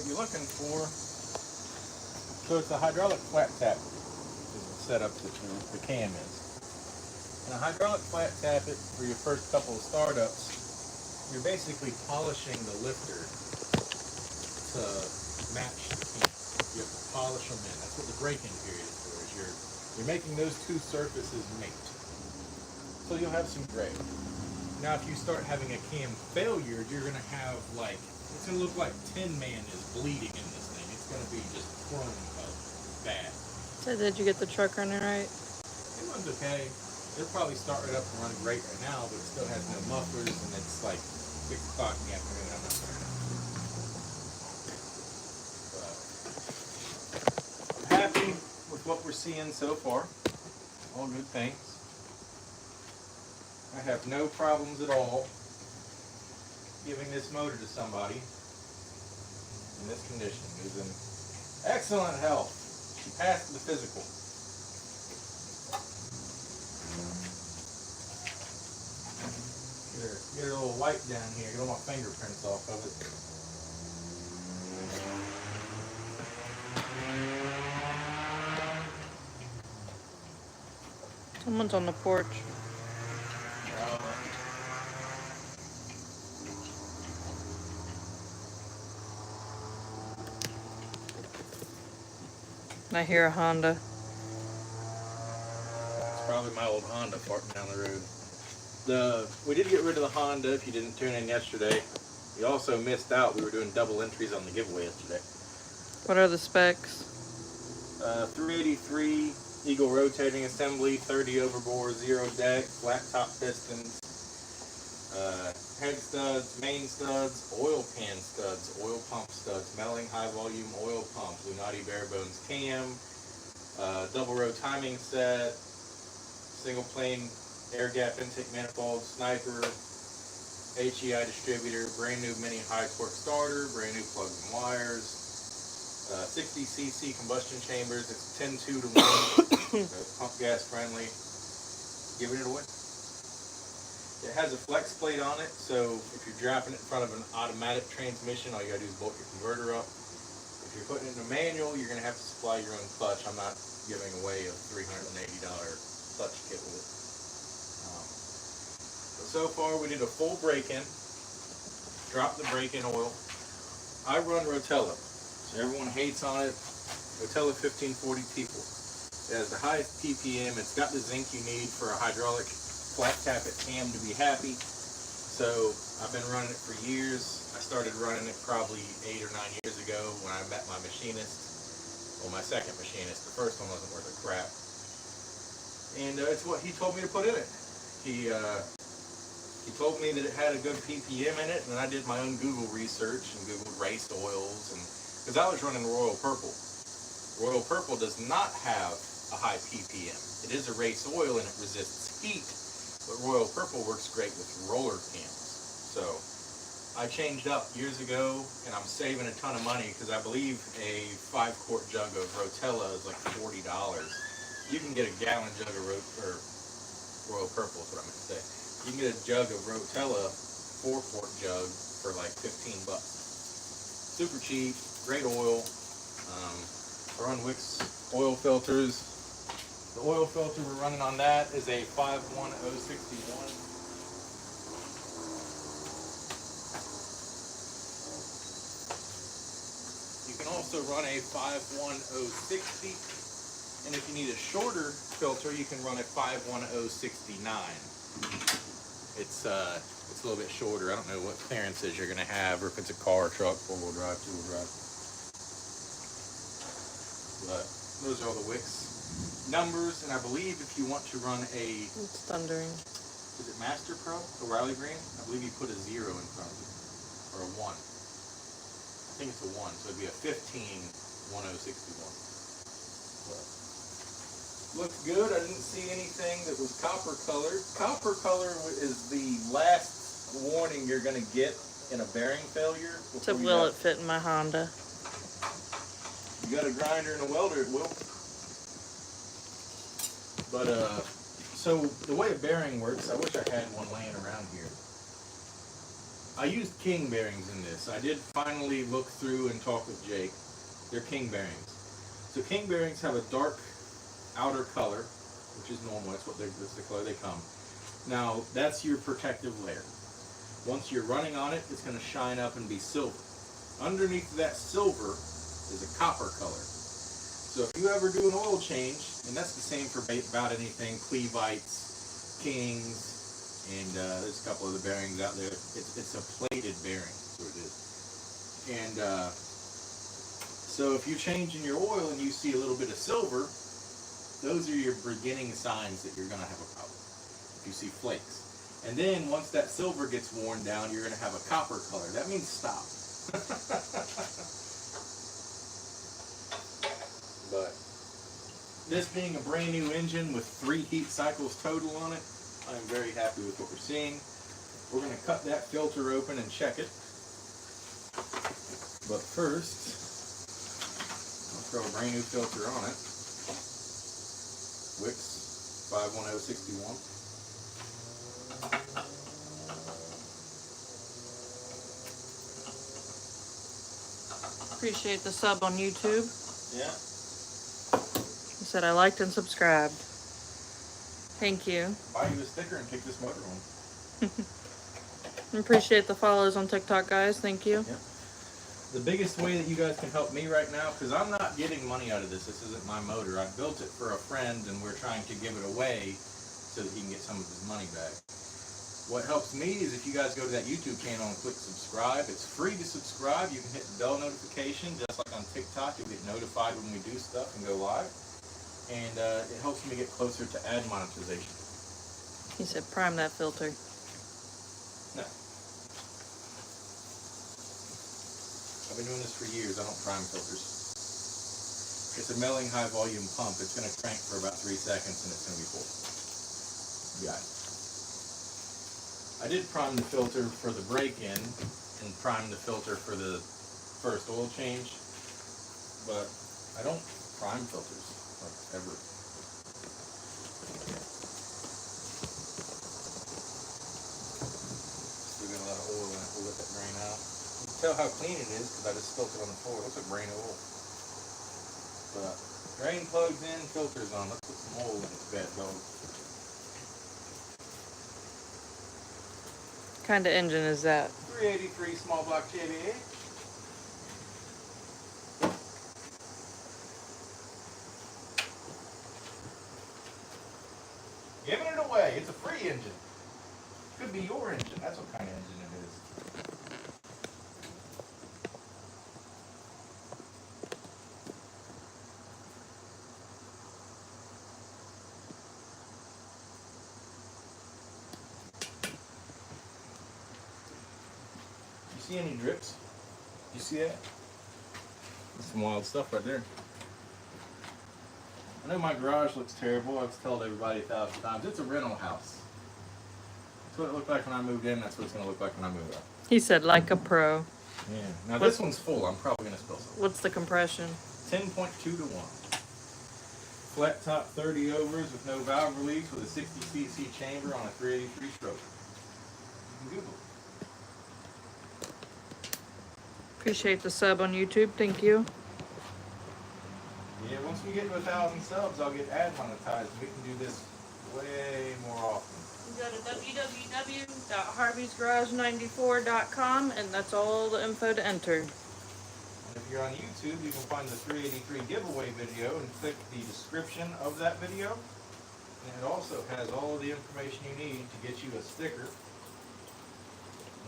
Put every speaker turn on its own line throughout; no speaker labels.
you're looking for. So it's a hydraulic flat tap is the setup that the cam is. And a hydraulic flat tap it for your first couple of startups, you're basically polishing the lifter to match the cam. You have to polish them in. That's what the break-in period is for. Is you're making those two surfaces mate. So you'll have some gray. Now, if you start having a cam failure, you're going to have like, it's going to look like Tin Man is bleeding in this thing. It's going to be just chrome color. Bad.
So did you get the truck running right?
It runs okay. It'll probably start it up and run great right now, but it still has no mufflers, and it's like 6 o'clock in the afternoon. I'm not starting it. But I'm happy with what we're seeing so far. All good things. I have no problems at all giving this motor to somebody in this condition. Who's in excellent health. She passed the physical. Get her little wipe down here. Get all my fingerprints off of it.
Someone's on the porch. I hear a Honda.
It's probably my old Honda parking down the road. We did get rid of the Honda if you didn't tune in yesterday. You also missed out. We were doing double entries on the giveaway yesterday.
What are the specs?
383 Eagle rotating assembly, 30 overbore, 0 deck, flat top pistons, head studs, main studs, oil pan studs, oil pump studs, Melling high volume oil pump, Lunati bare bones cam, double row timing set, single plane air gap intake manifold, sniper, HEI distributor, brand new mini high torque starter, brand new plugs and wires, 60cc combustion chambers. It's 10-2 to 1, pump gas friendly. Giving it away. It has a flex plate on it, so if you're dropping it in front of an automatic transmission, all you gotta do is bolt your converter up. If you're putting it in a manual, you're gonna have to supply your own clutch. I'm not giving away a $380 clutch kit with it. But so far, we did a full break-in, dropped the break-in oil. I run Rotella, so everyone hates on it. Rotella 1540 people. It has the highest PPM. It's got the zinc you need for a hydraulic flat tappet cam to be happy. So I've been running it for years. I started running it probably 8 or 9 years ago when I met my machinist. Well, my second machinist. The first one wasn't worth a crap. And it's what he told me to put in it. He told me that it had a good PPM in it, and I did my own Google research and Googled race oils, and because I was running Royal Purple. Royal Purple does not have a high PPM. It is a race oil and it resists heat, but Royal Purple works great with roller cams. So I changed up years ago, and I'm saving a ton of money because I believe a 5-quart jug of Rotella is like $40. You can get a gallon jug of Royal Purple is what I meant to say. You can get a jug of Rotella, 4-quart jug, for like 15 bucks. Super cheap, great oil. I run Wix oil filters. The oil filter we're running on that is a 51061. You can also run a 51060, and if you need a shorter filter, you can run a 51069. It's a little bit shorter. I don't know what clearances you're going to have, or if it's a car, truck, 4-wheel drive, 2-wheel drive. But those are all the Wix numbers, and I believe if you want to run a...
It's thundering.
Is it Master Pro? O'Reilly brand? I believe you put a 0 in front of it. Or a 1. I think it's a 1, so it'd be a 151061. But looks good. I didn't see anything that was copper colored. Copper color is the last warning you're going to get in a bearing failure.
So will it fit in my Honda?
You got a grinder and a welder, it will. But, so the way a bearing works, I wish I had one laying around here. I used king bearings in this. I did finally look through and talk with Jake. They're king bearings. So king bearings have a dark outer color, which is normal. That's the color they come. Now that's your protective layer. Once you're running on it, it's going to shine up and be silver. Underneath that silver is a copper color. So if you ever do an oil change, and that's the same for about anything, Clevites, Kings, and there's a couple of the bearings out there. It's a plated bearing, that's what it is. And so if you're changing your oil and you see a little bit of silver, those are your beginning signs that you're going to have a problem. If you see flakes. And then once that silver gets worn down, you're going to have a copper color. That means stop. But this being a brand new engine with 3 heat cycles total on it, I'm very happy with what we're seeing. We're going to cut that filter open and check it. But first, I'll throw a brand new filter on it. Wix 51061.
Appreciate the sub on YouTube.
Yeah.
He said I liked and subscribed. Thank you.
Buy you a sticker and kick this motor on.
Appreciate the follows on TikTok, guys. Thank you.
Yep. The biggest way that you guys can help me right now, because I'm not getting money out of this. This isn't my motor. I built it for a friend, and we're trying to give it away so that he can get some of his money back. What helps me is if you guys go to that YouTube channel and click subscribe. It's free to subscribe. You can hit the bell notification, just like on TikTok. You'll get notified when we do stuff and go live. And it helps me get closer to ad monetization.
He said prime that filter.
No. I've been doing this for years. I don't prime filters. It's a milling high volume pump. It's going to crank for about 3 seconds and it's going to be full. Got it. I did prime the filter for the break-in and prime the filter for the first oil change, but I don't prime filters, like, ever. Still got a lot of oil in it. We'll let that drain out. You can tell how clean it is because I just spilt it on the floor. It looks like grain of oil. But drain plugs in, filters on. Let's put some oil in this bad dog.
What kind of engine is that?
383 small block Chevy. Giving it away. It's a free engine. Could be your engine. That's what kind of engine it is. You see any drips? You see that? That's some wild stuff right there. I know my garage looks terrible. I've told everybody 1,000 times. It's a rental house. That's what it looked like when I moved in. That's what it's going to look like when I move out.
He said like a pro.
Yeah. Now this one's full. I'm probably going to spill some.
What's the compression?
10.2 to 1. Flat top 30 overs with no valve release with a 60cc chamber on a 383 stroke. You can Google it.
Appreciate the sub on YouTube. Thank you.
Yeah, once we get to 1,000 subs, I'll get ad monetized. We can do this way more often.
Go to www.harveysgarage94.com and that's all the info to enter.
And if you're on YouTube, you can find the 383 giveaway video and click the description of that video. And it also has all of the information you need to get you a sticker.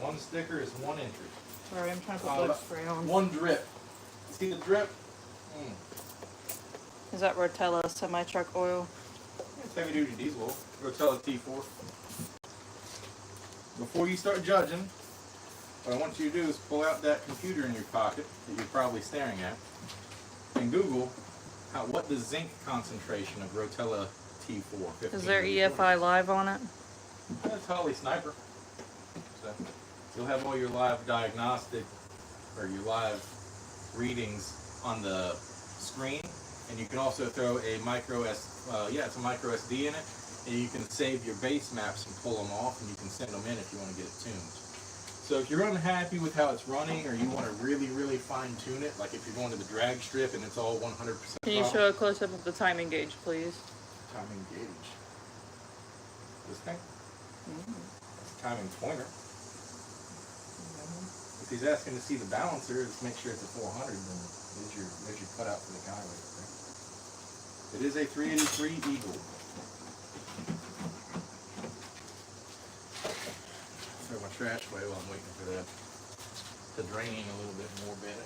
One sticker is 1 entry.
Sorry, I'm trying to put bug spray on.
1 drip. See the drip?
Is that Rotella semi-truck oil?
It's heavy duty diesel oil. Rotella T4. Before you start judging, what I want you to do is pull out that computer in your pocket that you're probably staring at and Google what the zinc concentration of Rotella T4.
Is there EFI Live on it?
That's Holly Sniper. So you'll have all your live diagnostic or your live readings on the screen, and you can also throw a micro it's a micro SD in it, and you can save your base maps and pull them off, and you can send them in if you want to get it tuned. So if you're unhappy with how it's running, or you want to really, really fine tune it, like if you're going to the drag strip and it's all 100%.
Can you show a close up of the timing gauge, please?
Timing gauge. This thing?
Mm.
Timing pointer. If he's asking to see the balancer, just make sure it's a 400, then there's your cutout for the guy right there. It is a 383 Eagle. Throw my trash away while I'm waiting for that to drain a little bit more better.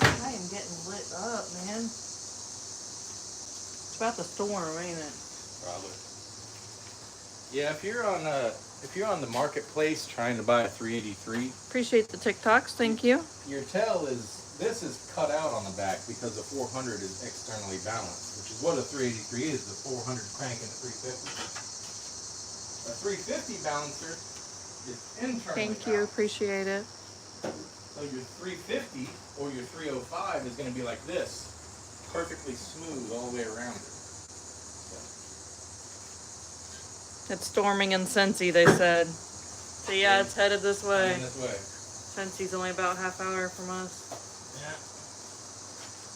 I am getting lit up, man. It's about the storm, ain't it?
Probably. Yeah, if you're on the marketplace trying to buy a 383,
Appreciate the TikToks, thank you.
your tail this is cut out on the back because the 400 is externally balanced, which is what a 383 is, the 400 crank and the 350. A 350 balancer is internally
Thank you,
balanced.
appreciate it.
So your 350 or your 305 is going to be like this, perfectly smooth all the way around it.
It's storming in Cincy, they said. So yeah, it's headed this way.
And this way.
Cincy's only about half hour from us.
Yeah.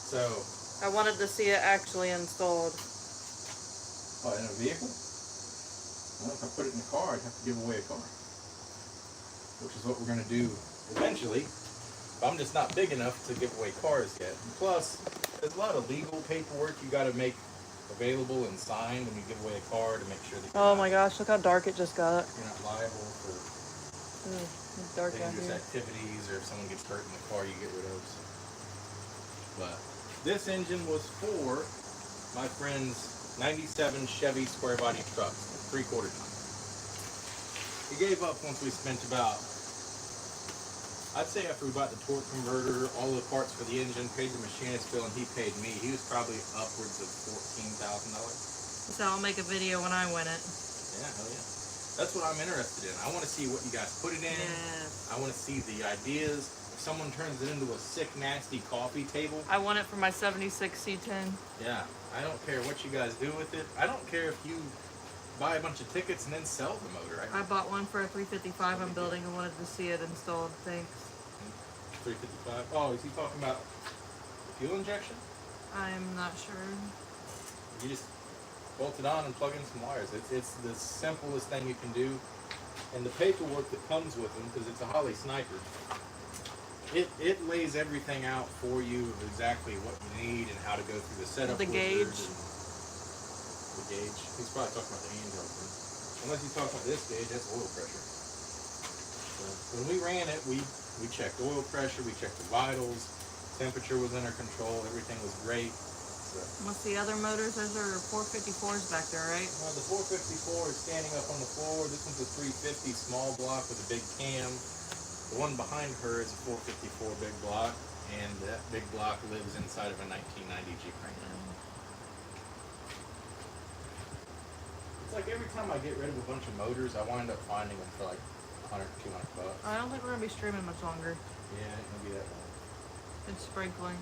So,
I wanted to see it actually installed.
what, in a vehicle? Well, if I put it in the car, I'd have to give away a car. Which is what we're going to do eventually. But I'm just not big enough to give away cars yet. And plus, there's a lot of legal paperwork you got to make available and signed when you give away a car to make sure that
Oh my gosh, look how dark it just got.
you're not liable for
It's dark out
dangerous
here.
activities, or if someone gets hurt in the car, you get rid of. But this engine was for my friend's 97 Chevy square body truck, 3/4 ton. He gave up once we spent about, I'd say after we bought the torque converter, all the parts for the engine, paid the machinist bill, and he paid me, he was probably upwards of $14,000.
So I'll make a video when I win it.
Yeah, hell yeah. That's what I'm interested in. I want to see what you guys put it in.
Yes.
I want to see the ideas. If someone turns it into a sick, nasty coffee table,
I want it for my 76 C10.
yeah, I don't care what you guys do with it. I don't care if you buy a bunch of tickets and then sell the motor.
I bought one for a 355 I'm building and wanted to see it installed. Thanks.
355. Oh, is he talking about the fuel injection?
I'm not sure.
You just bolt it on and plug in some wires. It's the simplest thing you can do. And the paperwork that comes with them, because it's a Holley Sniper, it lays everything out for you of exactly what you need and how to go through the setup.
The
wizard
gauge.
and The gauge. He's probably talking about the handheld thing. Unless he's talking about this gauge, that's oil pressure. So when we ran it, we checked oil pressure, we checked the vitals, temperature was under control, everything was great. So,
What's the other motors? Those are 454s back there, right?
well, the 454 is standing up on the floor. This one's a 350 small block with a big cam. The one behind her is a 454 big block, and that big block lives inside of a 1990 Jeep Wrangler. It's like every time I get rid of a bunch of motors, I wind up finding them for like 100, 200 bucks.
I don't think we're gonna be streaming much longer.
Yeah, it can be that long.
It's sprinkling.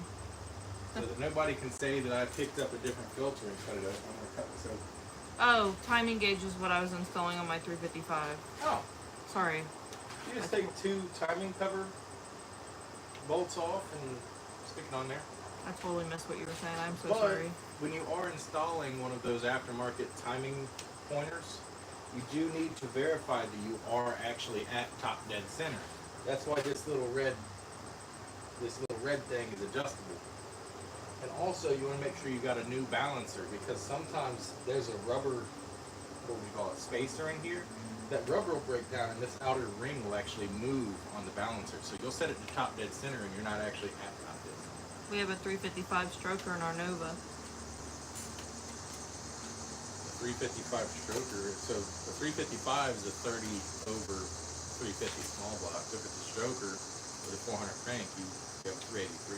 So that nobody can say that I picked up a different filter and cut it up. I'm gonna cut this open.
Oh, timing gauge is what I was installing on my 355.
Oh,
Sorry.
you just take 2 timing cover bolts off and stick it on there.
I totally missed what you were saying. I'm so
But
sorry.
when you are installing one of those aftermarket timing pointers, you do need to verify that you are actually at top dead center. That's why this little red thing is adjustable. And also you want to make sure you got a new balancer, because sometimes there's a rubber, what do we call it, spacer in here. That rubber will break down and this outer ring will actually move on the balancer. So you'll set it to top dead center and you're not actually at top dead center.
We have a 355 stroker in our Nova.
355 stroker, so the 355 is a 30 over 350 small block. So if it's a stroker with a 400 crank, you have a 383.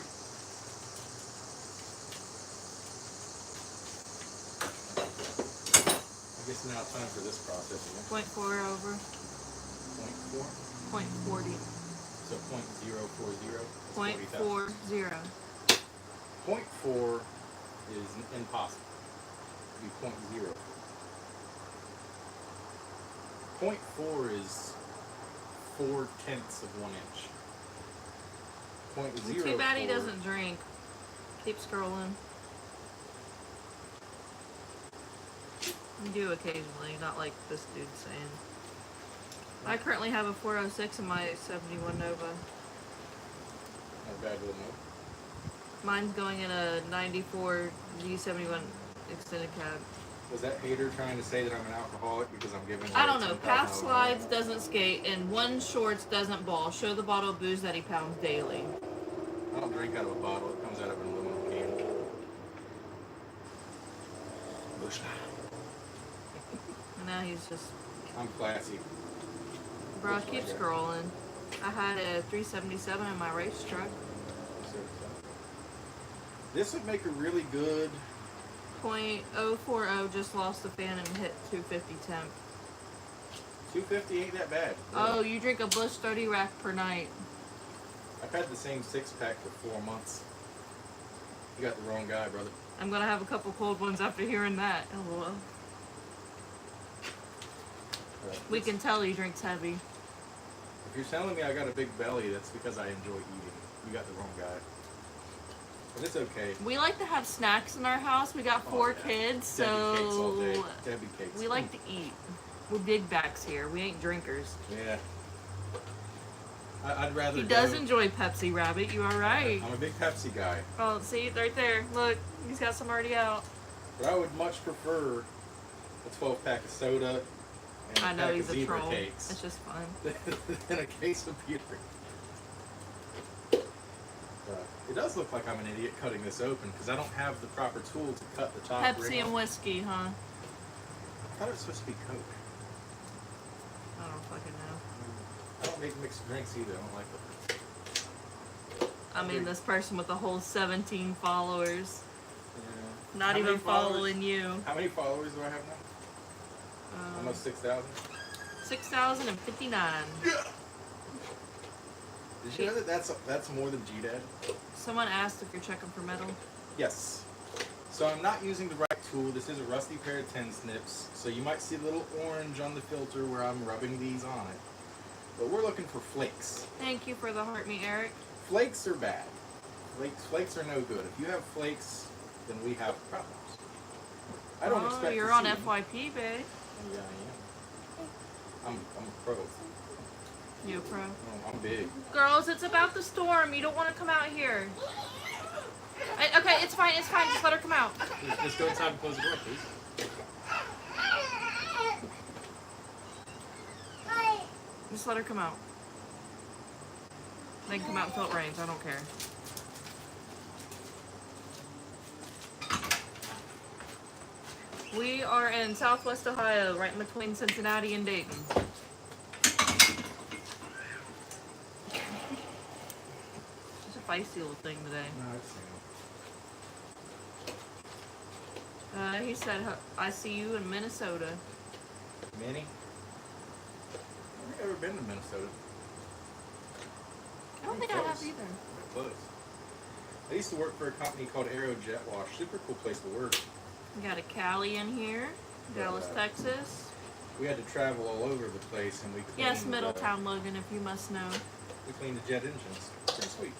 I guess now it's time for this process again.
0.4 over.
0.4?
0.40.
So 0.040.
0.40.
.4 is impossible. It'd be .04. .4 is 4/10 of 1 inch.
Too bad he
0.04
doesn't drink. Keep scrolling. You do occasionally, not like this dude's saying. I currently have a 406 in my 71 Nova.
Not bad, little note.
Mine's going in a 94 G71 extended cab.
Was that hater trying to say that I'm an alcoholic because I'm giving?
I don't know. Path slides, doesn't skate, and one shorts, doesn't ball. Show the bottle of booze that he pounds daily.
I don't drink out of a bottle. It comes out of an aluminum can. Bush
And now he's just...
I'm classy.
Bro, keep scrolling. I had a 377 in my race truck.
This would make a really good...
.040, just lost the fan and hit 250 temp.
250 ain't that bad.
Oh, you drink a Busch 30 rack per night.
I've had the same 6-pack for 4 months. You got the wrong guy, brother.
I'm gonna have a couple cold ones after hearing that. LOL. We can tell he drinks heavy.
If you're telling me I got a big belly, that's because I enjoy eating. You got the wrong guy. But it's okay.
We like to have snacks in our house. We got 4 kids,
Debbie cakes all day.
so
Debbie cakes.
we like to eat. We're big backs here. We ain't drinkers.
Yeah. I'd rather.
He does enjoy Pepsi, Rabbit. You are right.
I'm a big Pepsi guy.
Oh, see, right there. Look, he's got some already out.
But I would much prefer a 12-pack of soda and
I
a
know
pack
he's
of
a
zebra
troll.
cakes
It's just fun.
than a case of beer. It does look like I'm an idiot cutting this open because I don't have the proper tool to cut the top ring
Pepsi and
off.
whiskey, huh?
I thought it was supposed to be Coke.
I don't fucking know.
I don't make mixed drinks either. I don't like it.
I mean, this person with a whole 17 followers.
Yeah.
Not
How
even
many followers?
following you.
How many followers do I have now? Almost 6,000.
6,059.
Yeah. Did you know that that's more than GDAD?
Someone asked if you're checking for metal.
Yes. So I'm not using the right tool. This is a rusty pair of 10 snips. So you might see a little orange on the filter where I'm rubbing these on it. But we're looking for flakes.
Thank you for the heart me, Eric.
Flakes are bad. Flakes are no good. If you have flakes, then we have problems. I don't expect
you're
to
on
see them.
FYP, babe.
Yeah, I am. I'm a pro.
You a pro?
Oh, I'm big.
Girls, it's about the storm. You don't want to come out here. Okay, it's fine. It's fine. Just let her come out.
Just go inside and close the door, please.
Just let her come out. They can come out until it rains. I don't care. We are in Southwest Ohio, right in between Cincinnati and Dayton. It's a feisty little thing today.
No, I've seen
He said, I see you in Minnesota.
them. Minnie? I've never been to Minnesota.
I don't think I have either.
We're close. I used to work for a company called Aero Jet Wash. Super cool place to work.
We got a Cali in here. Dallas, Texas.
We had to travel all over the place, and we cleaned,
Yes, Middletown, Logan, if you must know.
We cleaned the jet engines. Pretty sweet.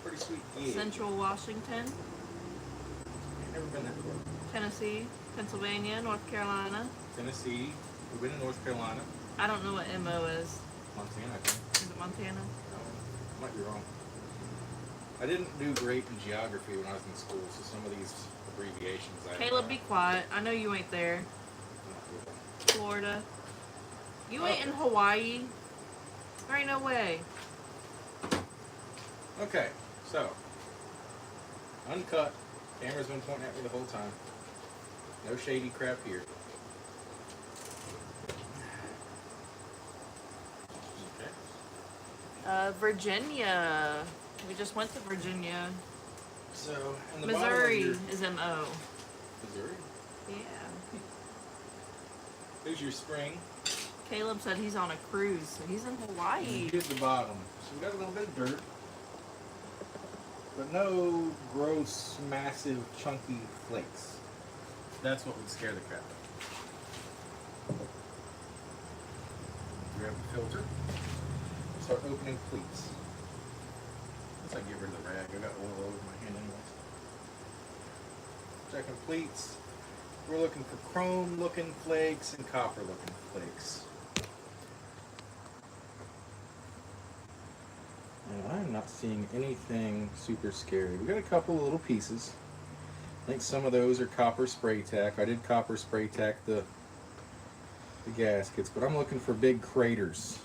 Pretty sweet gig.
Central Washington,
I've never been there before.
Tennessee, Pennsylvania, North Carolina.
Tennessee. We've been to North Carolina.
I don't know what MO is.
Montana, I think.
Is it Montana?
No, might be wrong. I didn't do great in geography when I was in school, so some of these abbreviations I
Caleb, be quiet. I know you ain't there. Florida. You ain't in Hawaii. There ain't no way.
Okay, so uncut. Camera's been pointing at me the whole time. No shady crap here. Okay.
Virginia. We just went to Virginia.
So in the
Missouri
bottom of
is MO.
Missouri.
Yeah.
There's your spring.
Caleb said he's on a cruise, so he's in Hawaii.
Here's the bottom. So we got a little bit of dirt. but no gross, massive, chunky flakes. That's what would scare the crap out of me. Grab the filter. Start opening pleats. Once I get rid of the rag, I got oil all over my hand anyways. Checking pleats. We're looking for chrome looking flakes and copper looking flakes. And I'm not seeing anything super scary. We got a couple of little pieces. I think some of those are copper spray tack. I did copper spray tack the gaskets, but I'm looking for big craters.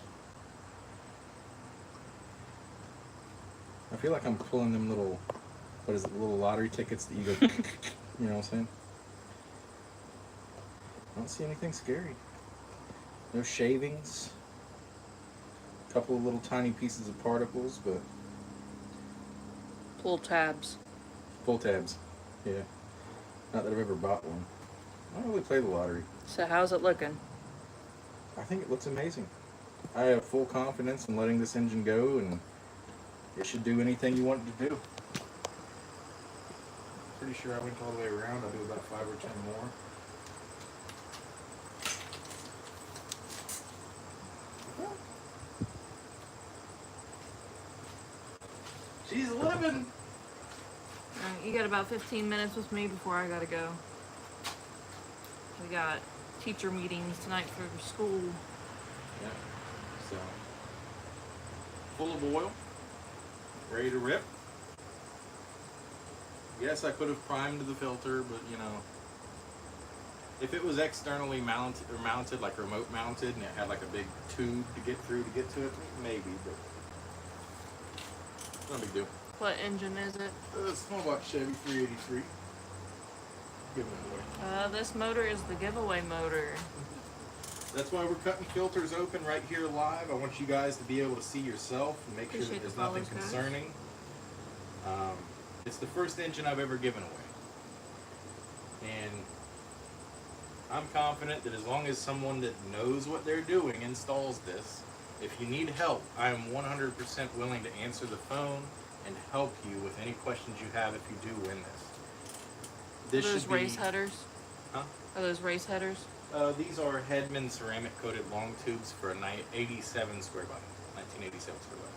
I feel like I'm pulling them little, what is it, little lottery tickets that you go, you know what I'm saying? I don't see anything scary. No shavings. A couple of little tiny pieces of particles, but
Pull tabs.
pull tabs. Yeah. Not that I've ever bought one. I don't really play the lottery.
So how's it looking?
I think it looks amazing. I have full confidence in letting this engine go, and it should do anything you want it to do. Pretty sure I went all the way around. I'll do about 5 or 10 more. She's living.
You got about 15 minutes with me before I gotta go. We got teacher meetings tonight for school.
Yeah. So, full of oil, ready to rip. Yes, I could have primed the filter, but you know, if it was externally mounted like remote mounted, and it had like a big tube to get through to get to it, maybe, but no big deal.
What engine is it?
Small block Chevy 383. Give it away.
This motor is the giveaway motor.
That's why we're cutting filters open right here live. I want you guys to be able to see yourself and make sure that
Appreciate
there's
the
nothing
follows, guys.
concerning. It's the first engine I've ever given away. And I'm confident that as long as someone that knows what they're doing installs this, if you need help, I am 100% willing to answer the phone and help you with any questions you have if you do win this.
Are those race headers?
Huh?
Are those race headers?
These are Hedman ceramic coated long tubes for a 87 square body. 1987 square body.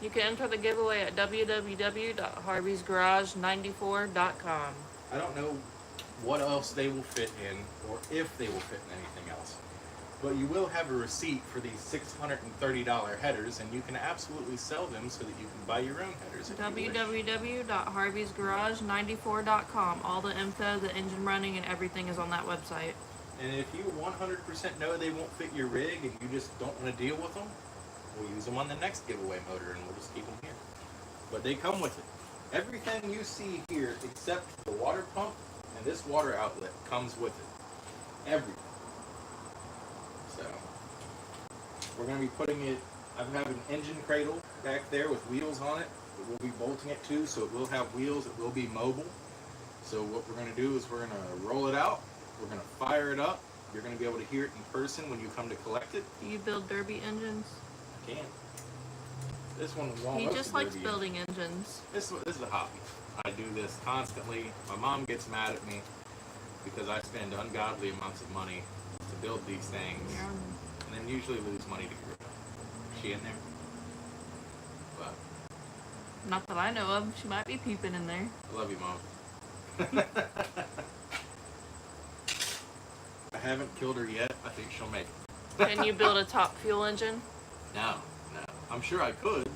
You can enter the giveaway at www.harveysgarage94.com.
I don't know what else they will fit in or if they will fit in anything else. But you will have a receipt for these $630 headers, and you can absolutely sell them so that you can buy your own headers if you wish.
www.harveysgarage94.com. All the info, the engine running, and everything is on that website.
And if you 100% know they won't fit your rig and you just don't want to deal with them, we'll use them on the next giveaway motor and we'll just keep them here. But they come with it. Everything you see here except the water pump and this water outlet comes with it. Everything. So, we're going to be putting it, I have an engine cradle back there with wheels on it that we'll be bolting it to, so it will have wheels, it will be mobile. So what we're going to do is we're going to roll it out, we're going to fire it up, you're going to be able to hear it in person when you come to collect it.
Do you build derby engines?
I can. This one was almost
He just
a
likes
derby
building engines.
This is a hobby. I do this constantly. My mom gets mad at me because I spend ungodly amounts of money to build these things,
Yeah.
and then usually lose money to get rid of them. Is she in there? But
Not that I know of. She might be peeping in there.
I love you, Mom. I haven't killed her yet. I think she'll make it.
Can you build a top fuel engine?
No. I'm sure I could.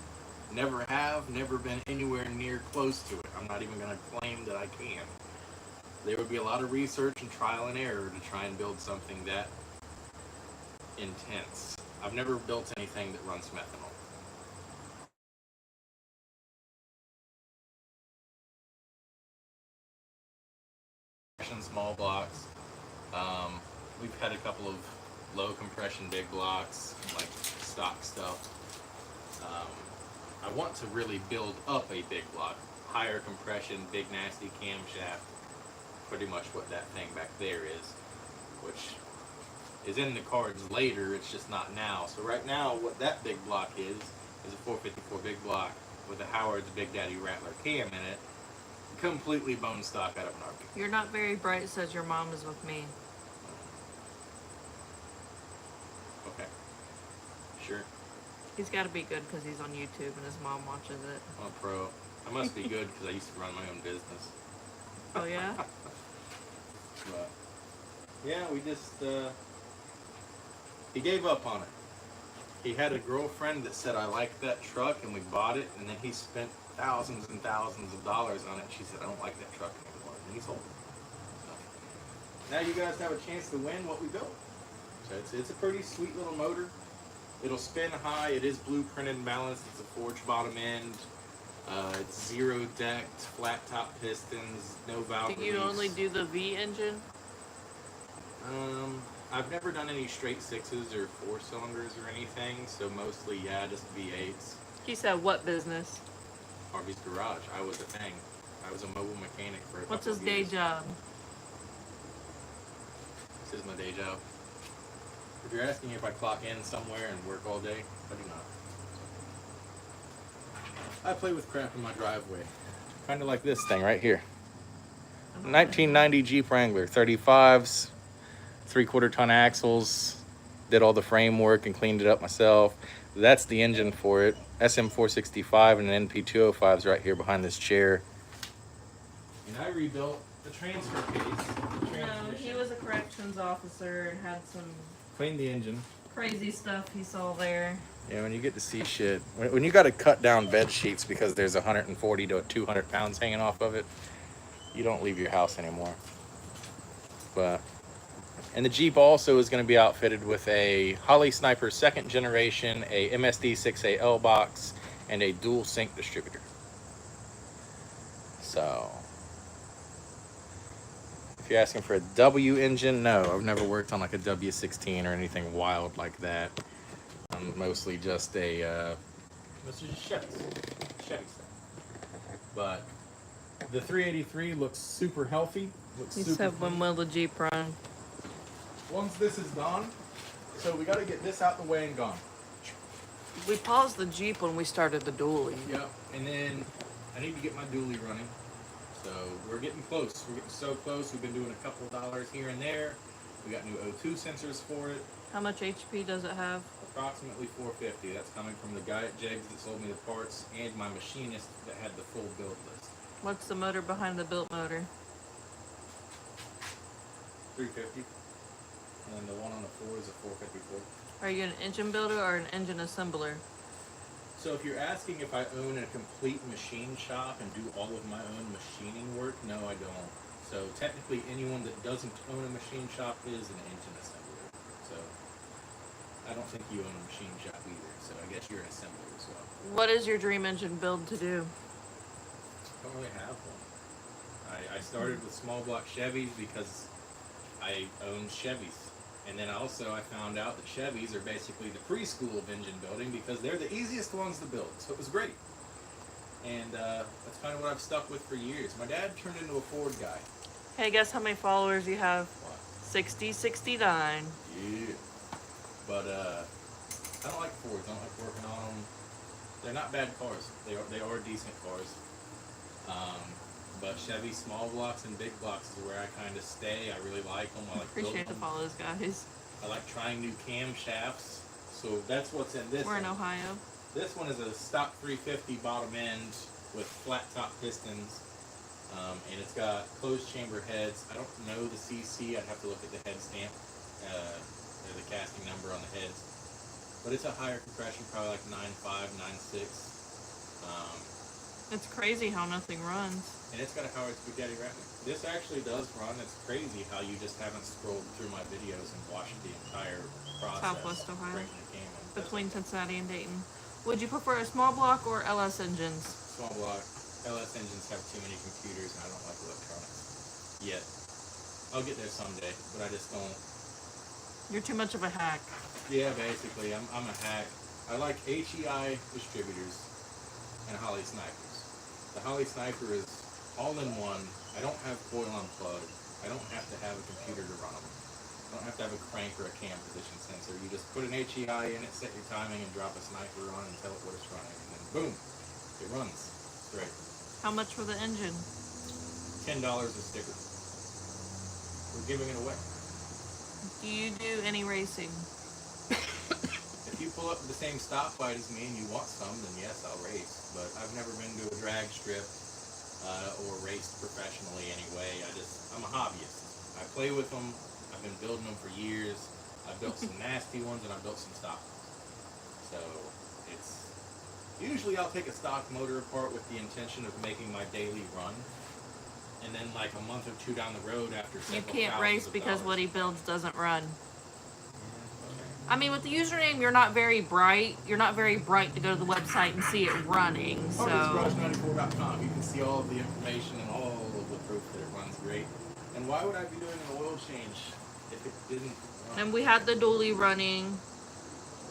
Never have, never been anywhere near close to it. I'm not even going to claim that I can. There would be a lot of research and trial and error to try and build something that intense. I've never built anything that runs methanol. Small blocks. We've had a couple of low compression big blocks, like stock stuff. I want to really build up a big block, higher compression, big nasty camshaft, pretty much what that thing back there is, which is in the cards later, it's just not now. So right now, what that big block is a 454 big block with a Howard's Big Daddy Rattler cam in it, completely bone stock out of an RV.
You're not very bright, says your mom is with me.
Okay. Sure.
He's got to be good because he's on YouTube and his mom watches it.
I'm a pro. I must be good because I used to run my own business.
Oh, yeah?
But, yeah, we just, he gave up on it. He had a girlfriend that said, I like that truck, and we bought it, and then he spent thousands and thousands of dollars on it. She said, I don't like that truck anymore, and he sold it. So, now you guys have a chance to win what we built. So it's a pretty sweet little motor. It'll spin high. It is blueprinted and balanced. It's a forged bottom end. It's zero decked, flat top pistons, no valve
Do you
release.
only do the V engine?
I've never done any straight sixes or 4 cylinders or anything, so mostly, yeah, just V8s.
He said, what business?
Harvey's Garage. I was a thing. I was a mobile mechanic for a couple
What's his
of
day
years.
job?
This is my day job. If you're asking if I clock in somewhere and work all day, I do not. I play with crap in my driveway. Kind of like this thing right here. 1990 Jeep Wrangler, 35s, 3/4 ton axles. Did all the framework and cleaned it up myself. That's the engine for it. SM465 and an NP205 is right here behind this chair. And I rebuilt the transfer case. The
No,
transmission.
he was a corrections officer and had some
Cleaned the engine.
crazy stuff he saw there.
Yeah, when you get to see shit, when you got to cut down bed sheets because there's 140 to 200 pounds hanging off of it, you don't leave your house anymore. But, and the Jeep also is going to be outfitted with a Holley Sniper 2nd generation, a MSD 6AL box, and a dual sync distributor. So, if you're asking for a W engine, no, I've never worked on like a W16 or anything wild like that. I'm mostly just a mostly just Chevy stuff. But the 383 looks super healthy. Looks
He
super
said, when
clean.
will the Jeep run?
Once this is gone, so we got to get this out the way and gone.
We paused the Jeep when we started the dually.
Yep. And then I need to get my dually running. So we're getting close. We're getting so close. We've been doing a couple of dollars here and there. We got new O2 sensors for it.
How much HP does it have?
Approximately 450. That's coming from the guy at Jegs that sold me the parts and my machinist that had the full build list.
What's the motor behind the built motor?
350. And then the one on the floor is a 454.
Are you an engine builder or an engine assembler?
So if you're asking if I own a complete machine shop and do all of my own machining work, no, I don't. So technically anyone that doesn't own a machine shop is an engine assembler. So I don't think you own a machine shop either. So I guess you're an assembler as well.
What is your dream engine build to do?
I don't really have one. I started with small block Chevys because I owned Chevys. And then also I found out that Chevys are basically the preschool of engine building because they're the easiest ones to build. So it was great. And that's kind of what I've stuck with for years. My dad turned into a Ford guy.
Hey, guess how many followers you have?
What?
69.
Yeah. But I don't like Fords. I don't like working on them. They're not bad cars. They are decent cars. But Chevy small blocks and big blocks is where I kind of stay. I really like them. I like
Appreciate the
building them.
follows, guys.
I like trying new camshafts. So that's what's in this
We're in
one.
Ohio.
This one is a stock 350 bottom end with flat top pistons. And it's got closed chamber heads. I don't know the CC. I'd have to look at the head stamp. Or the casting number on the heads. But it's a higher compression, probably like 9.5, 9.6.
It's crazy how nothing runs.
And it's got a Howard Spaghetti Rattler. This actually does run. It's crazy how you just haven't scrolled through my videos and watched the entire process.
Southwest Ohio.
Breaking the cam in.
Between Cincinnati and Dayton. Would you prefer a small block or LS engines?
Small block. LS engines have too many computers and I don't like electronics. Yet. I'll get there someday, but I just don't.
You're too much of a hack.
Yeah, basically. I'm a hack. I like HEI distributors and Holley Snipers. The Holley Sniper is all-in-one. I don't have coil unplugged. I don't have to have a computer to run them. I don't have to have a crank or a cam position sensor. You just put an HEI in it, set your timing, and drop a sniper on and tell it what it's running. And then boom, It runs straight.
How much for the engine?
$10 a sticker. We're giving it away.
Do you do any racing?
If you pull up to the same stoplight as me and you want some, then yes, I'll race. But I've never been to a drag strip or raced professionally anyway. I'm a hobbyist. I play with them. I've been building them for years. I've built some nasty ones and I've built some stock ones. So it's usually I'll take a stock motor apart with the intention of making my daily run. And then like a month or two down the road after
You
several
can't
thousands
race
of
because what
dollars-
he builds doesn't run.
Okay.
I mean, with the username, you're not very bright. You're not very bright to go to the website and see it running. So
Harvey'sGarage94.com. You can see all of the information and all of the proof that it runs great. And why would I be doing an oil change if it didn't run?
And we had the dually running.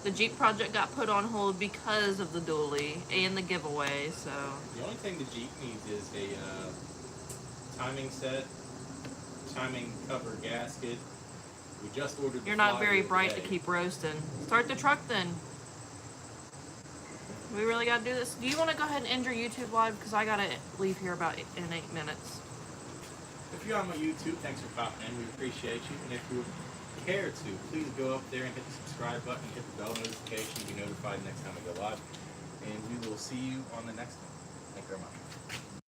The Jeep project got put on hold because of the dually and the giveaway. So
The only thing the Jeep needs is a timing set, timing cover gasket. We just ordered the
you're not very
flywheel
bright to
today.
keep roasting. Start the truck then. We really got to do this. Do you want to go ahead and end your YouTube live? Because I got to leave here about in 8 minutes.
If you're on my YouTube, thanks for popping in. We appreciate you. And if you care to, please go up there and hit the subscribe button, hit the bell notification to be notified next time I go live. And we will see you on the next one. Thank you very much.